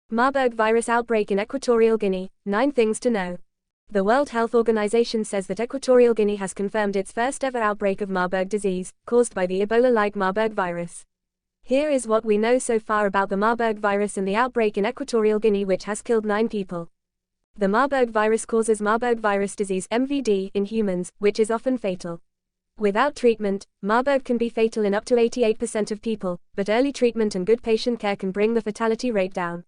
Marburg virus outbreak in Equatorial Guinea, 9 things to know. The World Health Organization says that Equatorial Guinea has confirmed its first ever outbreak of Marburg disease, caused by the Ebola-like Marburg virus. Here is what we know so far about the Marburg virus and the outbreak in Equatorial Guinea, which has killed 9 people. The Marburg virus causes Marburg virus disease (MVD) in humans, which is often fatal. Without treatment, Marburg can be fatal in up to 88% of people, but early treatment and good patient care can bring the fatality rate down.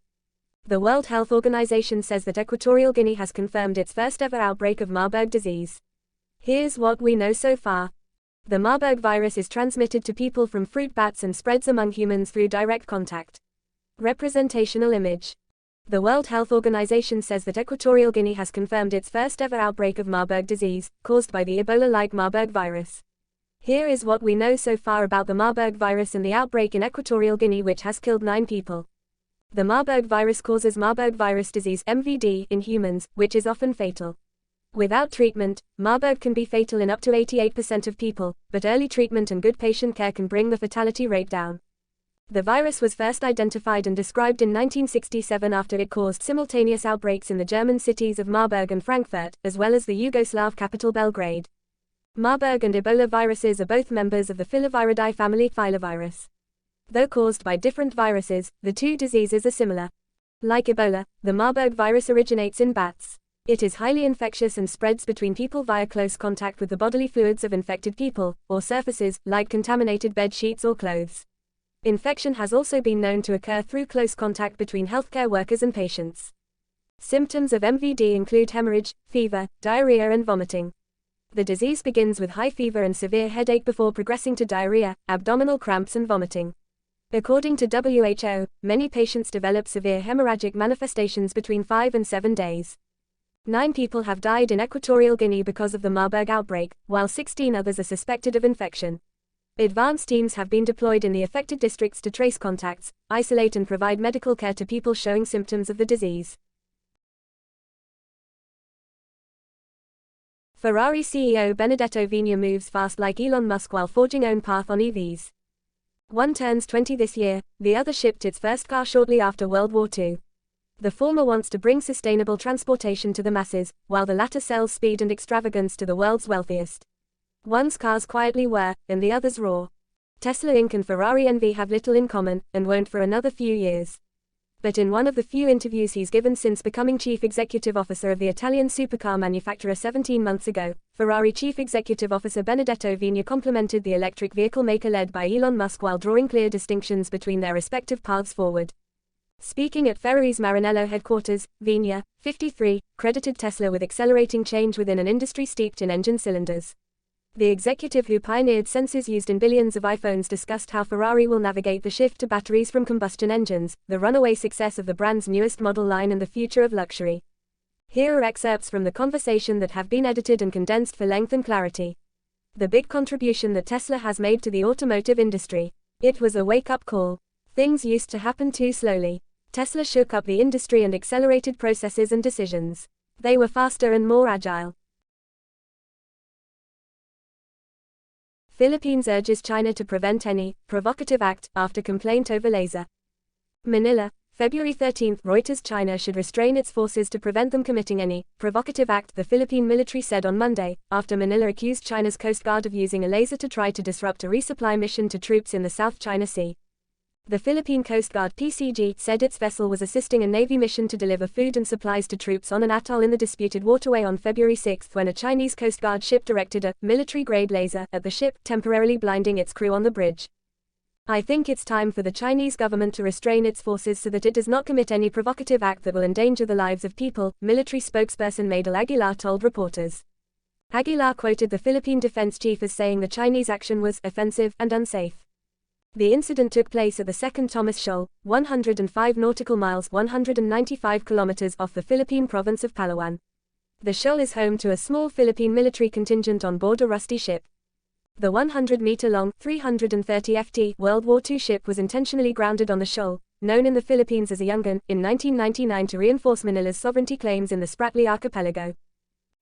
The World Health Organization says that Equatorial Guinea has confirmed its first ever outbreak of Marburg disease. Here's what we know so far. The Marburg virus is transmitted to people from fruit bats and spreads among humans through direct contact. Representational image. The World Health Organization says that Equatorial Guinea has confirmed its first ever outbreak of Marburg disease, caused by the Ebola-like Marburg virus. Here is what we know so far about the Marburg virus and the outbreak in Equatorial Guinea, which has killed 9 people. The Marburg virus causes Marburg virus disease (MVD) in humans, which is often fatal. Without treatment, Marburg can be fatal in up to 88% of people, but early treatment and good patient care can bring the fatality rate down. The virus was first identified and described in 1967 after it caused simultaneous outbreaks in the German cities of Marburg and Frankfurt, as well as the Yugoslav capital Belgrade. Marburg and Ebola viruses are both members of the Filoviridae family filovirus. Though caused by different viruses, the two diseases are similar. Like Ebola, the Marburg virus originates in bats. It is highly infectious and spreads between people via close contact with the bodily fluids of infected people, or surfaces, like contaminated bed sheets or clothes. Infection has also been known to occur through close contact between healthcare workers and patients. Symptoms of MVD include hemorrhage, fever, diarrhea and vomiting. The disease begins with high fever and severe headache before progressing to diarrhea, abdominal cramps and vomiting. According to WHO, many patients develop severe hemorrhagic manifestations between 5 and 7 days. 9 people have died in Equatorial Guinea because of the Marburg outbreak, while 16 others are suspected of infection. Advanced teams have been deployed in the affected districts to trace contacts, isolate and provide medical care to people showing symptoms of the disease. Ferrari CEO Benedetto Vigna moves fast like Elon Musk while forging own path on EVs. One turns 20 this year, the other shipped its first car shortly after World War II. The former wants to bring sustainable transportation to the masses, while the latter sells speed and extravagance to the world's wealthiest. One's cars quietly whir, and the other's roar. Tesla Inc. and Ferrari Envy have little in common, and won't for another few years. But in one of the few interviews he's given since becoming chief executive officer of the Italian supercar manufacturer 17 months ago, Ferrari chief executive officer Benedetto Vigna complimented the electric vehicle maker led by Elon Musk while drawing clear distinctions between their respective paths forward. Speaking at Ferrari's Maranello headquarters, Vigna, 53, credited Tesla with accelerating change within an industry steeped in engine cylinders. The executive who pioneered sensors used in billions of iPhones discussed how Ferrari will navigate the shift to batteries from combustion engines, the runaway success of the brand's newest model line and the future of luxury. Here are excerpts from the conversation that have been edited and condensed for length and clarity. The big contribution that Tesla has made to the automotive industry. It was a wake-up call. Things used to happen too slowly. Tesla shook up the industry and accelerated processes and decisions. They were faster and more agile. Philippines urges China to prevent any provocative act after complaint over laser. Manila, February 13. Reuters. China should restrain its forces to prevent them committing any provocative act, the Philippine military said on Monday, after Manila accused China's Coast Guard of using a laser to try to disrupt a resupply mission to troops in the South China Sea. The Philippine Coast Guard (PCG) said its vessel was assisting a Navy mission to deliver food and supplies to troops on an atoll in the disputed waterway on February 6 when a Chinese Coast Guard ship directed a military-grade laser at the ship, temporarily blinding its crew on the bridge. I think it's time for the Chinese government to restrain its forces so that it does not commit any provocative act that will endanger the lives of people, military spokesperson Maydel Aguilar told reporters. Aguilar quoted the Philippine defense chief as saying the Chinese action was offensive and unsafe. The incident took place at the Second Thomas Shoal, 105 nautical miles 195 kilometers off the Philippine province of Palawan. The shoal is home to a small Philippine military contingent on board a rusty ship. The 100-meter-long, 330 ft World War II ship was intentionally grounded on the shoal, known in the Philippines as Ayungin, in 1999 to reinforce Manila's sovereignty claims in the Spratly archipelago.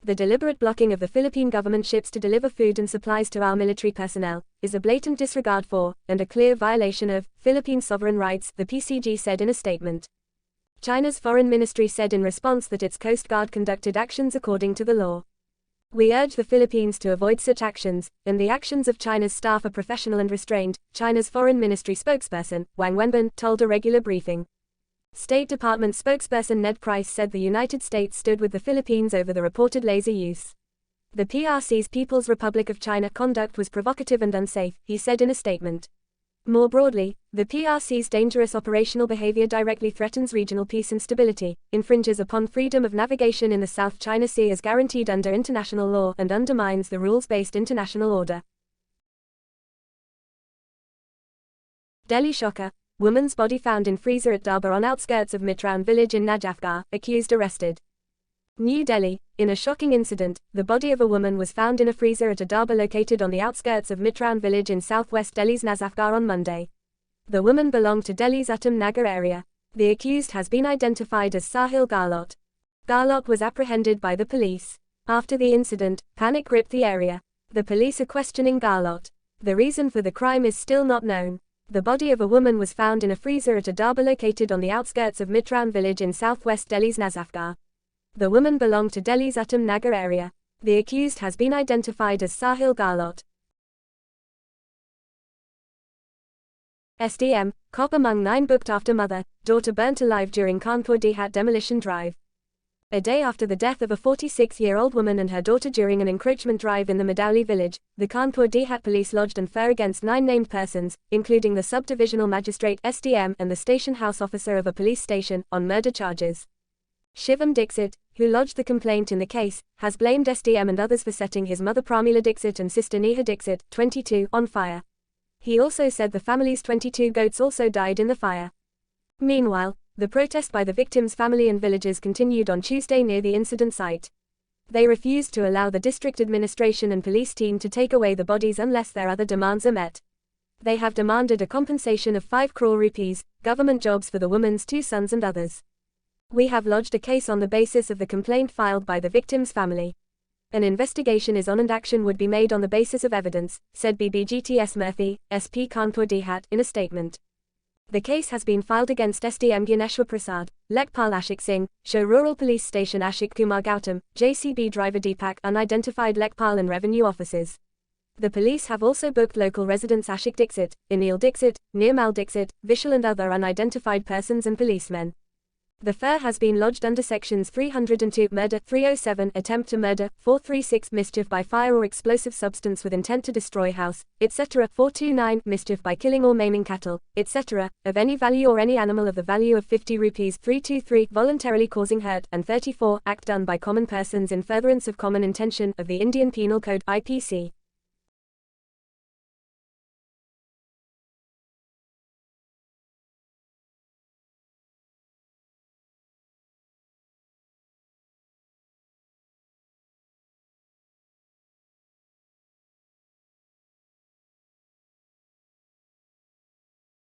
The deliberate blocking of the Philippine government ships to deliver food and supplies to our military personnel is a blatant disregard for, and a clear violation of, Philippine sovereign rights, the PCG said in a statement. China's foreign ministry said in response that its Coast Guard conducted actions according to the law. We urge the Philippines to avoid such actions, and the actions of China's staff are professional and restrained, China's foreign ministry spokesperson, Wang Wenbin, told a regular briefing. State Department spokesperson Ned Price said the United States stood with the Philippines over the reported laser use. The PRC's People's Republic of China conduct was provocative and unsafe, he said in a statement. More broadly, the PRC's dangerous operational behavior directly threatens regional peace and stability, infringes upon freedom of navigation in the South China Sea as guaranteed under international law, and undermines the rules-based international order. Delhi shocker. Woman's body found in freezer at dhaba on outskirts of Mitraon village in Najafgarh, accused arrested. New Delhi. In a shocking incident, the body of a woman was found in a freezer at a dhaba located on the outskirts of Mitraon village in southwest Delhi's Najafgarh on Monday. The woman belonged to Delhi's Uttam Nagar area. The accused has been identified as Sahil Garlot. Garlot was apprehended by the police. After the incident, panic gripped the area. The police are questioning Garlot. The reason for the crime is still not known. The body of a woman was found in a freezer at a dhaba located on the outskirts of Mitraon village in southwest Delhi's Najafgarh. The woman belonged to Delhi's Uttam Nagar area. The accused has been identified as Sahil Garlot. SDM, cop among 9 booked after mother, daughter burnt alive during Kanpur Dehat demolition drive. A day after the death of a 46-year-old woman and her daughter during an encroachment drive in the Madauli village, the Kanpur Dehat police lodged an FIR against 9 named persons, including the sub-divisional magistrate SDM and the station house officer of a police station, on murder charges. Shivam Dixit, who lodged the complaint in the case, has blamed SDM and others for setting his mother Pramila Dixit and sister Neha Dixit, 22, on fire. He also said the family's 22 goats also died in the fire. Meanwhile, the protest by the victims' family and villagers continued on Tuesday near the incident site. They refused to allow the district administration and police team to take away the bodies unless their other demands are met. They have demanded a compensation of 5 crore rupees, government jobs for the woman's 2 sons and others. We have lodged a case on the basis of the complaint filed by the victim's family. An investigation is on and action would be made on the basis of evidence, said BBGTS Murthy, SP Kanpur Dehat, in a statement. The case has been filed against SDM Gyaneshwar Prasad, Lekpal Ashik Singh, Show Rural Police Station Ashik Kumar Gautam, JCB driver Deepak, unidentified Lekpal and revenue officers. The police have also booked local residents Ashik Dixit, Anil Dixit, Nirmal Dixit, Vishal and other unidentified persons and policemen. The FIR has been lodged under sections 302 murder, 307 attempt to murder, 436 mischief by fire or explosive substance with intent to destroy house, etc. 429 mischief by killing or maiming cattle, etc. of any value or any animal of the value of 50 rupees, 323 voluntarily causing hurt, and 34 act done by common persons in furtherance of common intention of the Indian Penal Code IPC.